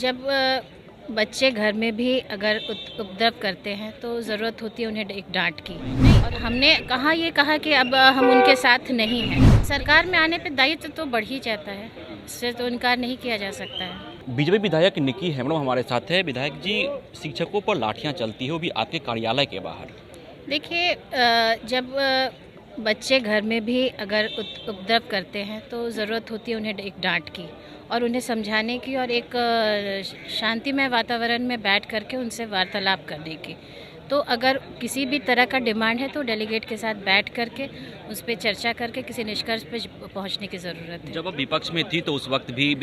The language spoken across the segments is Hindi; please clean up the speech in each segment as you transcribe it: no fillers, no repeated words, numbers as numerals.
जब बच्चे घर में भी अगर उपद्रव करते हैं तो ज़रूरत होती है उन्हें एक डांट की। और हमने कहाँ ये कहा कि अब हम उनके साथ नहीं हैं। सरकार में आने पे दायित्व तो बढ़ ही जाता है, इससे तो इनकार नहीं किया जा सकता है। बीजेपी विधायक निकी हेम्ब्रम हमारे साथ है। विधायक जी, शिक्षकों पर लाठियां चलती है, वो भी आपके कार्यालय के बाहर। देखिए, जब बच्चे घर में भी अगर उपद्रव करते हैं तो ज़रूरत होती है उन्हें एक डांट की और उन्हें समझाने की और एक शांतिमय वातावरण में बैठ करके उनसे वार्तालाप करने की। तो अगर किसी भी तरह का डिमांड है तो डेलीगेट के साथ बैठ करके उस पर चर्चा करके किसी निष्कर्ष पे पहुंचने की ज़रूरत है। जब आप विपक्ष में थी तो उस वक्त भी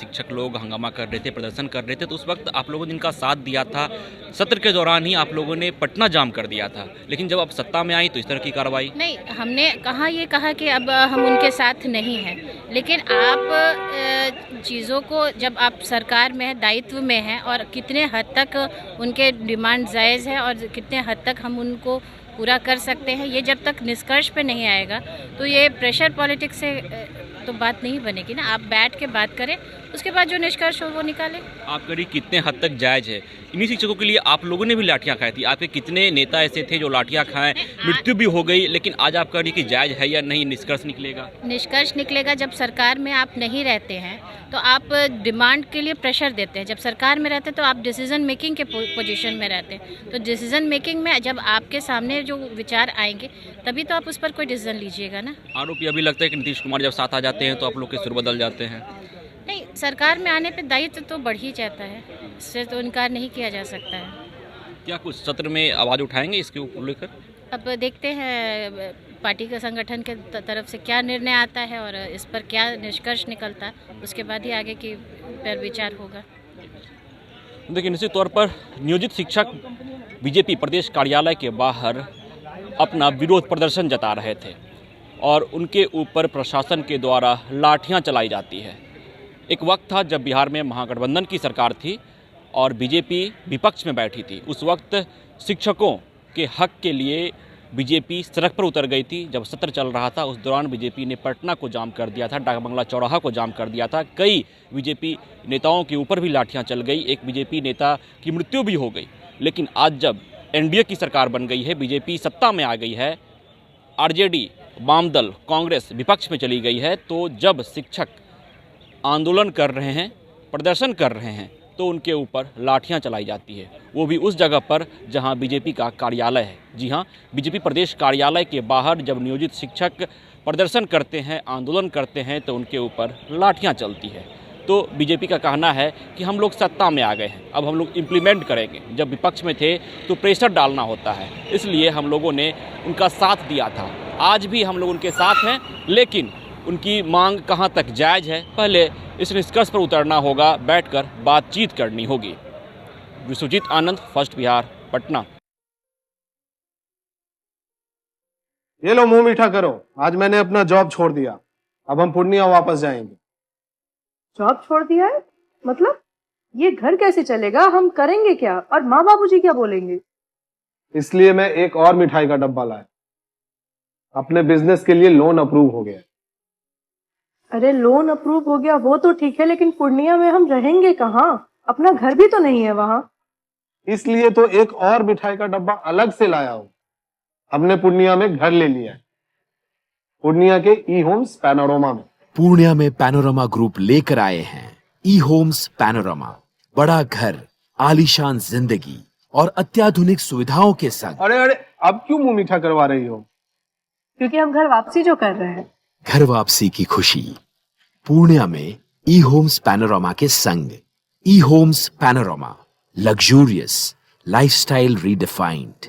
शिक्षक लोग हंगामा कर रहे थे, प्रदर्शन कर रहे थे, तो उस वक्त आप लोगों ने जिनका साथ दिया था, सत्र के दौरान ही आप लोगों ने पटना जाम कर दिया था। लेकिन जब आप सत्ता में आई तो इस तरह की कार्रवाई नहीं, हमने कहाँ ये कहा कि अब हम उनके साथ नहीं हैं। लेकिन आप चीज़ों को जब आप सरकार में है, दायित्व में हैं और कितने हद तक उनके डिमांड जायज़ है और कितने हद तक हम उनको पूरा कर सकते हैं, ये जब तक निष्कर्ष पे नहीं आएगा तो ये प्रेशर पॉलिटिक्स से तो बात नहीं बनेगी ना। आप बैठ के बात करें, उसके बाद जो निष्कर्ष हो वो निकालें। आप करीब कितने हद तक जायज़ है? इन्हीं शिक्षकों के लिए आप लोगों ने भी लाठियां खाई थी। आपके कितने नेता ऐसे थे जो लाठियां खाएं, मृत्यु भी हो गई, लेकिन आज आप कह रही कि जायज़ है या नहीं, निष्कर्ष निकलेगा? निष्कर्ष निकलेगा जब सरकार में आप नहीं रहते हैं तो आप डिमांड के लिए प्रेशर देते हैं। जब सरकार में रहते हैं तो आप डिसीजन मेकिंग के पोजीशन में रहते हैं। तो डिसीजन मेकिंग में जब आपके सामने जो विचार आएंगे तभी तो आप उस पर कोई डिसीजन लीजिएगा ना। आरोप ये भी लगता है कि नीतीश कुमार जब साथ आ जाते हैं तो आप लोग के सुर बदल जाते हैं। नहीं, सरकार में आने पे दायित्व तो बढ़ ही जाता है, इससे तो इनकार नहीं किया जा सकता है। क्या कुछ सत्र में आवाज़ उठाएंगे इसके ऊपर लेकर? अब देखते हैं पार्टी के संगठन के तरफ से क्या निर्णय आता है और इस पर क्या निष्कर्ष निकलता है, उसके बाद ही आगे की पर विचार होगा। देखिए, निश्चित तौर पर नियोजित शिक्षक बीजेपी प्रदेश कार्यालय के बाहर अपना विरोध प्रदर्शन जता रहे थे और उनके ऊपर प्रशासन के द्वारा लाठियां चलाई जाती है। एक वक्त था जब बिहार में महागठबंधन की सरकार थी और बीजेपी विपक्ष में बैठी थी। उस वक्त शिक्षकों के हक के लिए बीजेपी सड़क पर उतर गई थी। जब सत्र चल रहा था उस दौरान बीजेपी ने पटना को जाम कर दिया था, डाक बंगला चौराहा को जाम कर दिया था। कई बीजेपी नेताओं के ऊपर भी लाठियां चल गई, एक बीजेपी नेता की मृत्यु भी हो गई। लेकिन आज जब एनडीए की सरकार बन गई है, बीजेपी सत्ता में आ गई है, आरजेडी, वामदल, कांग्रेस विपक्ष में चली गई है, तो जब शिक्षक आंदोलन कर रहे हैं, प्रदर्शन कर रहे हैं, तो उनके ऊपर लाठियां चलाई जाती है, वो भी उस जगह पर जहां बीजेपी का कार्यालय है। जी हां, बीजेपी प्रदेश कार्यालय के बाहर जब नियोजित शिक्षक प्रदर्शन करते हैं, आंदोलन करते हैं, तो उनके ऊपर लाठियां चलती है। तो बीजेपी का कहना है कि हम लोग सत्ता में आ गए हैं, अब हम लोग इम्प्लीमेंट करेंगे। जब विपक्ष में थे तो प्रेशर डालना होता है, इसलिए हम लोगों ने उनका साथ दिया था। आज भी हम लोग उनके साथ हैं, लेकिन उनकी मांग कहां तक जायज़ है, पहले इस निष्कर्ष पर उतरना होगा, बैठकर बातचीत करनी होगी। विश्वजीत आनंद, फर्स्ट बिहार, पटना। ये लो, मुंह मीठा करो। आज मैंने अपना जॉब छोड़ दिया, अब हम पूर्णिया वापस जाएंगे। जॉब छोड़ दिया है? मतलब ये घर कैसे चलेगा? हम करेंगे क्या? और माँ बाबूजी क्या बोलेंगे? इसलिए मैं एक और मिठाई का डब्बा लाया। अपने बिजनेस के लिए लोन अप्रूव हो गया। अरे लोन अप्रूव हो गया वो तो ठीक है, लेकिन पूर्णिया में हम रहेंगे कहाँ? अपना घर भी तो नहीं है वहाँ। इसलिए तो एक और मिठाई का डब्बा अलग से लाया हूँ। हमने पूर्णिया में घर ले लिया है, पूर्णिया के ई होम्स पैनोरमा में। पूर्णिया में पैनोरमा ग्रुप लेकर आए हैं ई होम्स पैनोरमा। बड़ा घर, आलीशान जिंदगी और अत्याधुनिक सुविधाओं के संग। अरे अरे, अब क्यों मुंह मीठा करवा रही हो? क्योंकि हम घर वापसी जो कर रहे हैं। घर वापसी की खुशी पूर्णिया में ई होम्स पैनोरमा के संग। ई homes panorama, luxurious lifestyle redefined.